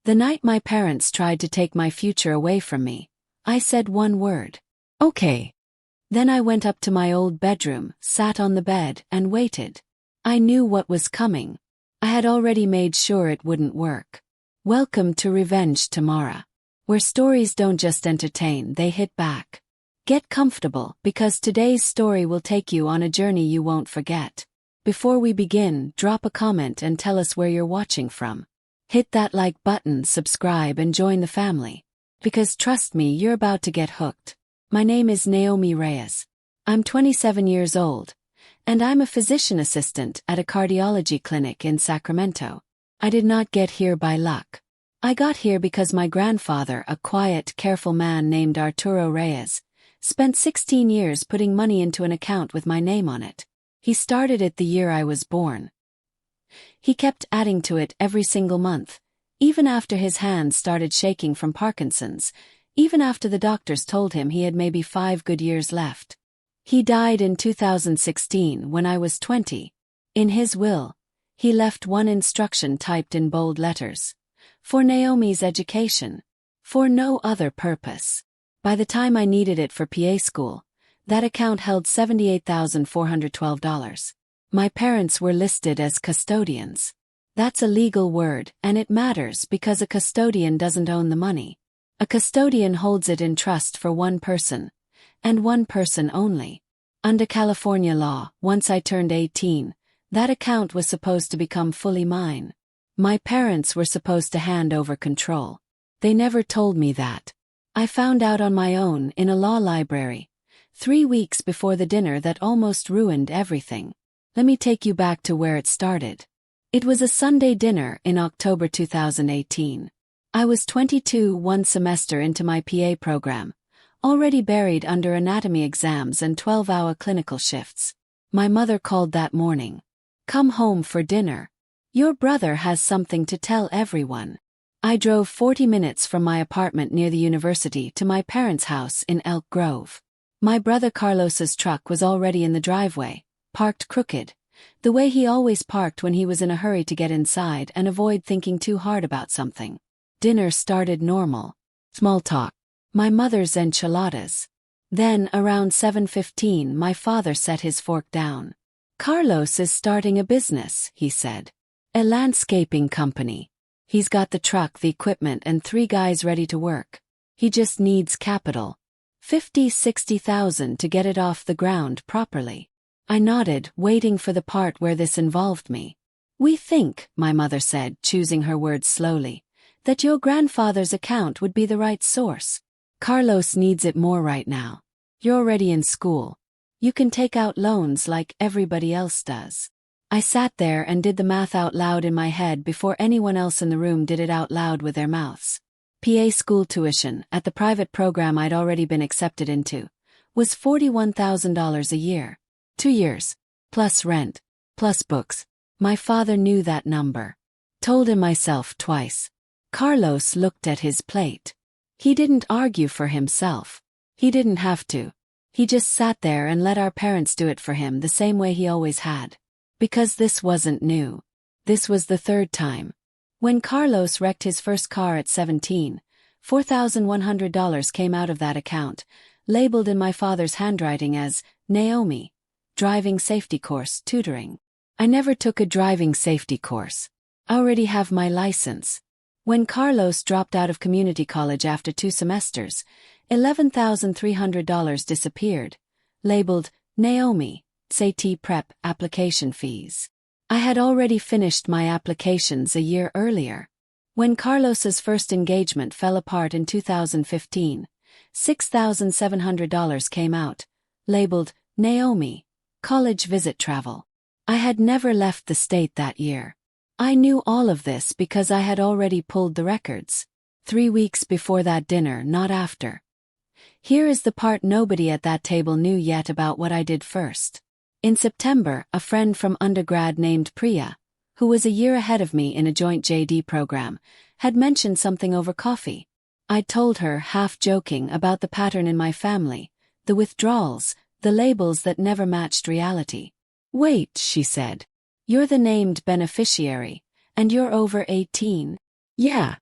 The night my parents tried to take my future away from me, I said one word. Okay. Then I went up to my old bedroom, sat on the bed, and waited. I knew what was coming. I had already made sure it wouldn't work. Welcome to Revenge, Tamara. Where stories don't just entertain, they hit back. Get comfortable, because today's story will take you on a journey you won't forget. Before we begin, drop a comment and tell us where you're watching from. Hit that like button, subscribe, and join the family. Because trust me, you're about to get hooked. My name is Naomi Reyes. I'm 27 years old, and I'm a physician assistant at a cardiology clinic in Sacramento. I did not get here by luck. I got here because my grandfather, a quiet, careful man named Arturo Reyes, spent 16 years putting money into an account with my name on it. He started it the year I was born. He kept adding to it every single month, even after his hands started shaking from Parkinson's, even after the doctors told him he had maybe 5 good years left. He died in 2016 when I was 20. In his will, he left one instruction typed in bold letters: for Naomi's education. For no other purpose. By the time I needed it for PA school, that account held $78,412. My parents were listed as custodians. That's a legal word, and it matters because a custodian doesn't own the money. A custodian holds it in trust for one person, and one person only. Under California law, once I turned 18, that account was supposed to become fully mine. My parents were supposed to hand over control. They never told me that. I found out on my own in a law library, 3 weeks before the dinner that almost ruined everything. Let me take you back to where it started. It was a Sunday dinner in October 2018. I was 22, one semester into my PA program, already buried under anatomy exams and 12-hour clinical shifts. My mother called that morning. Come home for dinner. Your brother has something to tell everyone. I drove 40 minutes from my apartment near the university to my parents' house in Elk Grove. My brother Carlos's truck was already in the driveway, parked crooked, the way he always parked when he was in a hurry to get inside and avoid thinking too hard about something. Dinner started normal. Small talk. My mother's enchiladas. Then, around 7:15, my father set his fork down. Carlos is starting a business, he said. A landscaping company. He's got the truck, the equipment, and 3 guys ready to work. He just needs capital. 50,000-60,000 to get it off the ground properly. I nodded, waiting for the part where this involved me. We think, my mother said, choosing her words slowly, that your grandfather's account would be the right source. Carlos needs it more right now. You're already in school. You can take out loans like everybody else does. I sat there and did the math out loud in my head before anyone else in the room did it out loud with their mouths. PA school tuition, at the private program I'd already been accepted into, was $41,000 a year. 2 years. Plus rent. Plus books. My father knew that number. Told him myself twice. Carlos looked at his plate. He didn't argue for himself. He didn't have to. He just sat there and let our parents do it for him the same way he always had. Because this wasn't new. This was the 3rd time. When Carlos wrecked his first car at 17, $4,100 came out of that account, labeled in my father's handwriting as Naomi, driving safety course tutoring. I never took a driving safety course. I already have my license. When Carlos dropped out of community college after 2 semesters, $11,300 disappeared, labeled Naomi, SAT prep application fees. I had already finished my applications a year earlier. When Carlos's first engagement fell apart in 2015, $6,700 came out, labeled Naomi, college visit travel. I had never left the state that year. I knew all of this because I had already pulled the records. 3 weeks before that dinner, not after. Here is the part nobody at that table knew yet about what I did first. In September, a friend from undergrad named Priya, who was a year ahead of me in a joint JD program, had mentioned something over coffee. I'd told her, half joking, about the pattern in my family, the withdrawals, the labels that never matched reality. Wait, she said. You're the named beneficiary, and you're over 18. Yeah.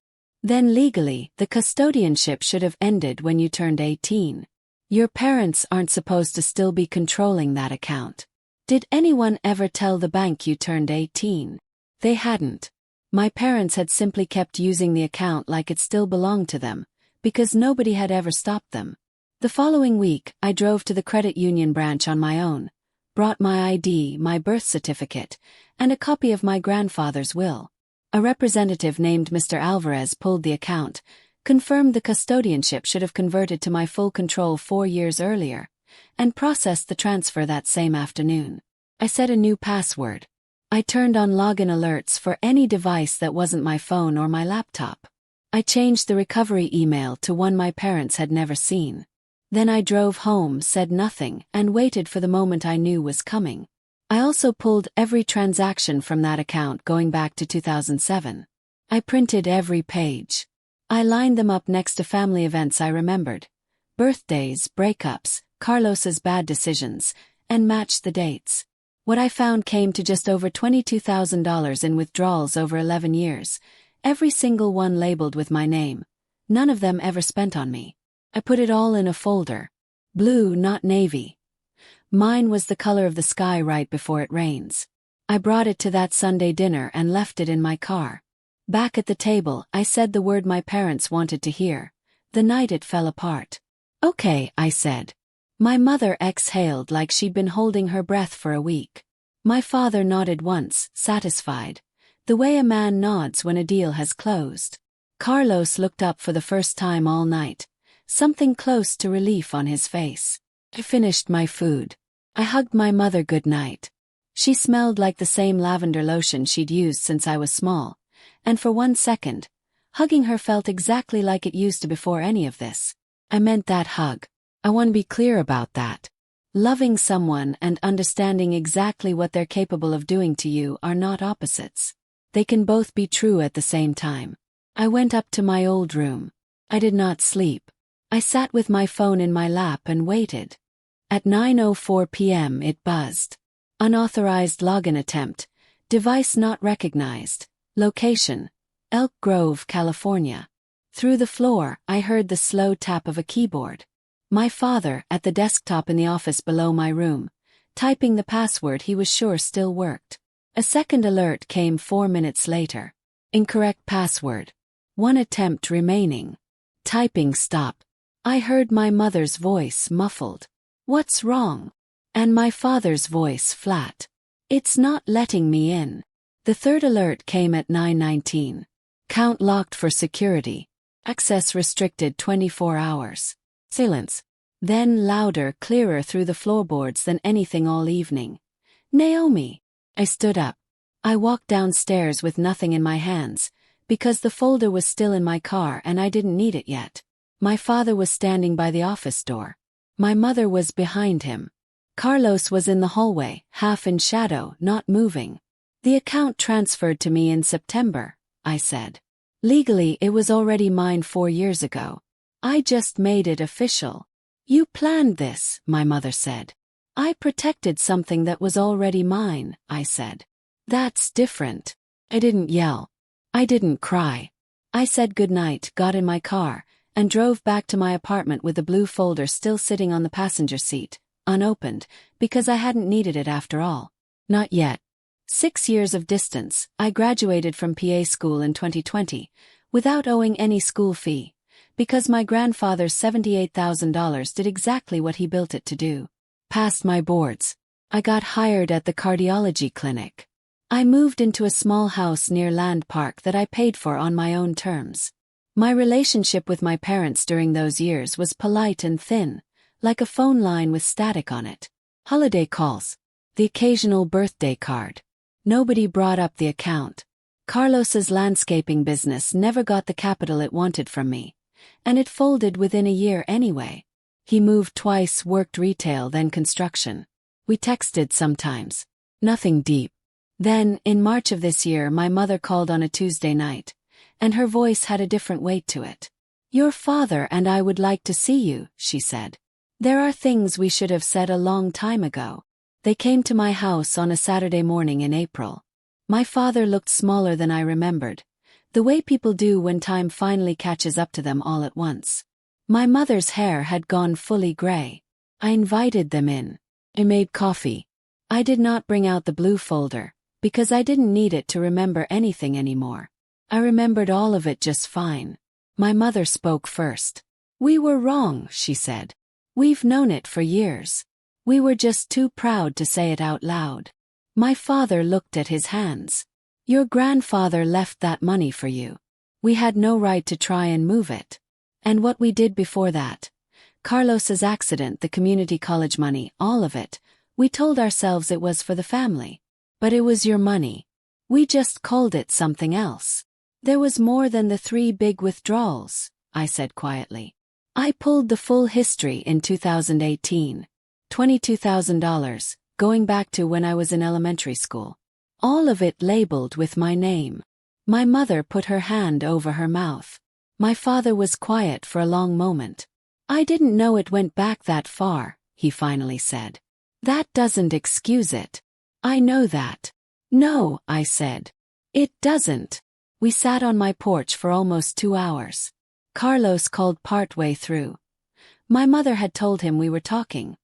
Then legally, the custodianship should have ended when you turned 18. Your parents aren't supposed to still be controlling that account. Did anyone ever tell the bank you turned 18? They hadn't. My parents had simply kept using the account like it still belonged to them, because nobody had ever stopped them. The following week, I drove to the credit union branch on my own, brought my ID, my birth certificate, and a copy of my grandfather's will. A representative named Mr. Alvarez pulled the account, confirmed the custodianship should have converted to my full control 4 years earlier, and processed the transfer that same afternoon. I set a new password. I turned on login alerts for any device that wasn't my phone or my laptop. I changed the recovery email to one my parents had never seen. Then I drove home, said nothing, and waited for the moment I knew was coming. I also pulled every transaction from that account going back to 2007. I printed every page. I lined them up next to family events I remembered. Birthdays, breakups, Carlos's bad decisions, and matched the dates. What I found came to just over $22,000 in withdrawals over 11 years, every single one labeled with my name. None of them ever spent on me. I put it all in a folder. Blue, not navy. Mine was the color of the sky right before it rains. I brought it to that Sunday dinner and left it in my car. Back at the table, I said the word my parents wanted to hear. The night it fell apart. "Okay," I said. My mother exhaled like she'd been holding her breath for a week. My father nodded once, satisfied, the way a man nods when a deal has closed. Carlos looked up for the first time all night, something close to relief on his face. I finished my food. I hugged my mother goodnight. She smelled like the same lavender lotion she'd used since I was small, and for 1 second, hugging her felt exactly like it used to before any of this. I meant that hug. I want to be clear about that. Loving someone and understanding exactly what they're capable of doing to you are not opposites. They can both be true at the same time. I went up to my old room. I did not sleep. I sat with my phone in my lap and waited. At 9:04 p.m. it buzzed. Unauthorized login attempt. Device not recognized. Location: Elk Grove, California. Through the floor, I heard the slow tap of a keyboard. My father, at the desktop in the office below my room, typing the password he was sure still worked. A second alert came 4 minutes later. Incorrect password. 1 attempt remaining. Typing stop. I heard my mother's voice muffled. "What's wrong?" And my father's voice flat. "It's not letting me in." The third alert came at 9:19. Count locked for security. Access restricted 24 hours. Silence. Then louder, clearer through the floorboards than anything all evening. "Naomi." I stood up. I walked downstairs with nothing in my hands, because the folder was still in my car and I didn't need it yet. My father was standing by the office door. My mother was behind him. Carlos was in the hallway, half in shadow, not moving. "The account transferred to me in September," I said. "Legally, it was already mine 4 years ago. I just made it official." "You planned this," my mother said. "I protected something that was already mine," I said. "That's different." I didn't yell. I didn't cry. I said goodnight, got in my car, and drove back to my apartment with the blue folder still sitting on the passenger seat, unopened, because I hadn't needed it after all. Not yet. 6 years of distance. I graduated from PA school in 2020, without owing any school fee, because my grandfather's $78,000 did exactly what he built it to do. Passed my boards. I got hired at the cardiology clinic. I moved into a small house near Land Park that I paid for on my own terms. My relationship with my parents during those years was polite and thin, like a phone line with static on it. Holiday calls. The occasional birthday card. Nobody brought up the account. Carlos's landscaping business never got the capital it wanted from me, and it folded within a year anyway. He moved twice, worked retail, then construction. We texted sometimes. Nothing deep. Then, in March of this year, my mother called on a Tuesday night, and her voice had a different weight to it. "Your father and I would like to see you," she said. "There are things we should have said a long time ago." They came to my house on a Saturday morning in April. My father looked smaller than I remembered, The way people do when time finally catches up to them all at once. My mother's hair had gone fully gray. I invited them in. I made coffee. I did not bring out the blue folder, because I didn't need it to remember anything anymore. I remembered all of it just fine. My mother spoke first. "We were wrong," she said. "We've known it for years. We were just too proud to say it out loud." My father looked at his hands. "Your grandfather left that money for you. We had no right to try and move it. And what we did before that, Carlos's accident, the community college money, all of it, we told ourselves it was for the family. But it was your money. We just called it something else. There was more than the 3 big withdrawals," I said quietly. I pulled the full history in 2018. $22,000, going back to when I was in elementary school. All of it labeled with my name. My mother put her hand over her mouth. My father was quiet for a long moment. "I didn't know it went back that far," he finally said. "That doesn't excuse it. I know that." "No," I said. "It doesn't." We sat on my porch for almost 2 hours. Carlos called partway through. My mother had told him we were talking.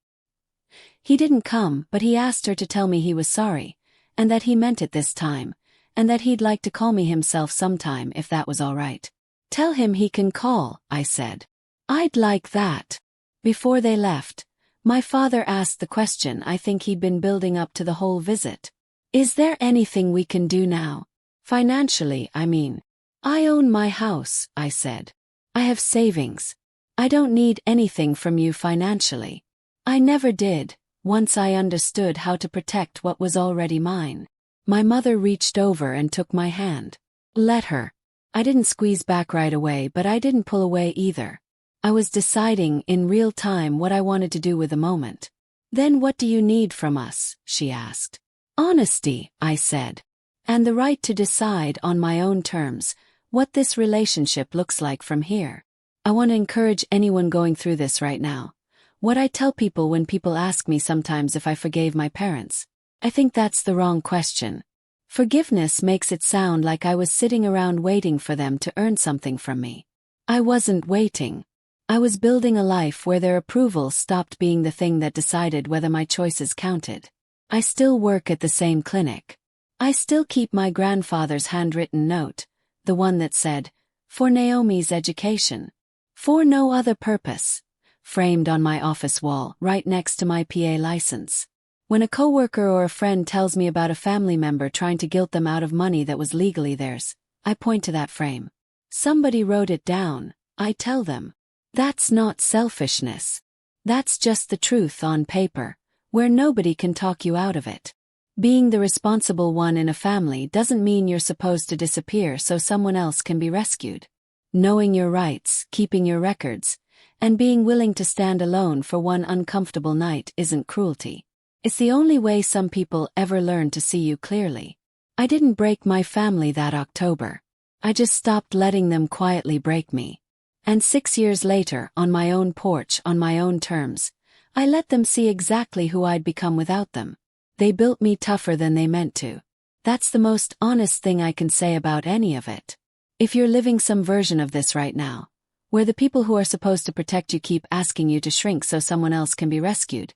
He didn't come, but he asked her to tell me he was sorry, and that he meant it this time, and that he'd like to call me himself sometime if that was all right. "Tell him he can call," I said. "I'd like that." Before they left, my father asked the question I think he'd been building up to the whole visit. "Is there anything we can do now? Financially, I mean." "I own my house," I said. "I have savings. I don't need anything from you financially. I never did, once I understood how to protect what was already mine." My mother reached over and took my hand. "Let her." I didn't squeeze back right away, but I didn't pull away either. I was deciding in real time what I wanted to do with the moment. "Then what do you need from us?" she asked. "Honesty," I said. "And the right to decide on my own terms what this relationship looks like from here." I want to encourage anyone going through this right now. What I tell people when people ask me sometimes if I forgave my parents. I think that's the wrong question. Forgiveness makes it sound like I was sitting around waiting for them to earn something from me. I wasn't waiting. I was building a life where their approval stopped being the thing that decided whether my choices counted. I still work at the same clinic. I still keep my grandfather's handwritten note, the one that said, "For Naomi's education. For no other purpose," framed on my office wall right next to my PA license. When a coworker or a friend tells me about a family member trying to guilt them out of money that was legally theirs, I point to that frame. "Somebody wrote it down," I tell them. "That's not selfishness. That's just the truth on paper, where nobody can talk you out of it." Being the responsible one in a family doesn't mean you're supposed to disappear so someone else can be rescued. Knowing your rights, keeping your records, and being willing to stand alone for one uncomfortable night isn't cruelty. It's the only way some people ever learn to see you clearly. I didn't break my family that October. I just stopped letting them quietly break me. And 6 years later, on my own porch, on my own terms, I let them see exactly who I'd become without them. They built me tougher than they meant to. That's the most honest thing I can say about any of it. If you're living some version of this right now, where the people who are supposed to protect you keep asking you to shrink so someone else can be rescued,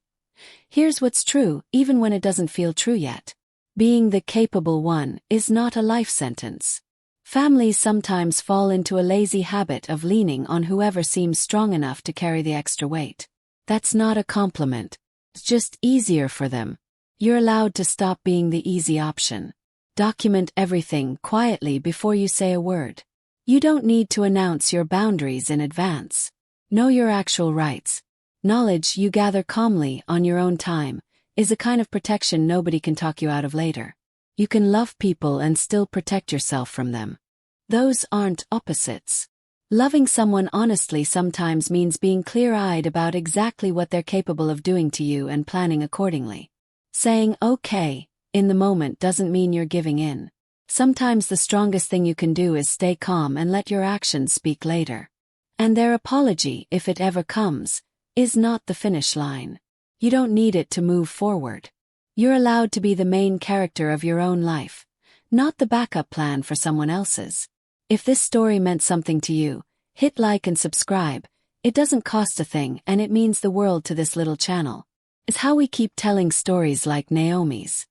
here's what's true, even when it doesn't feel true yet. Being the capable one is not a life sentence. Families sometimes fall into a lazy habit of leaning on whoever seems strong enough to carry the extra weight. That's not a compliment. It's just easier for them. You're allowed to stop being the easy option. Document everything quietly before you say a word. You don't need to announce your boundaries in advance. Know your actual rights. Knowledge you gather calmly on your own time is a kind of protection nobody can talk you out of later. You can love people and still protect yourself from them. Those aren't opposites. Loving someone honestly sometimes means being clear-eyed about exactly what they're capable of doing to you and planning accordingly. Saying okay in the moment doesn't mean you're giving in. Sometimes the strongest thing you can do is stay calm and let your actions speak later. And their apology, if it ever comes, is not the finish line. You don't need it to move forward. You're allowed to be the main character of your own life, not the backup plan for someone else's. If this story meant something to you, hit like and subscribe. It doesn't cost a thing and it means the world to this little channel. It's how we keep telling stories like Naomi's.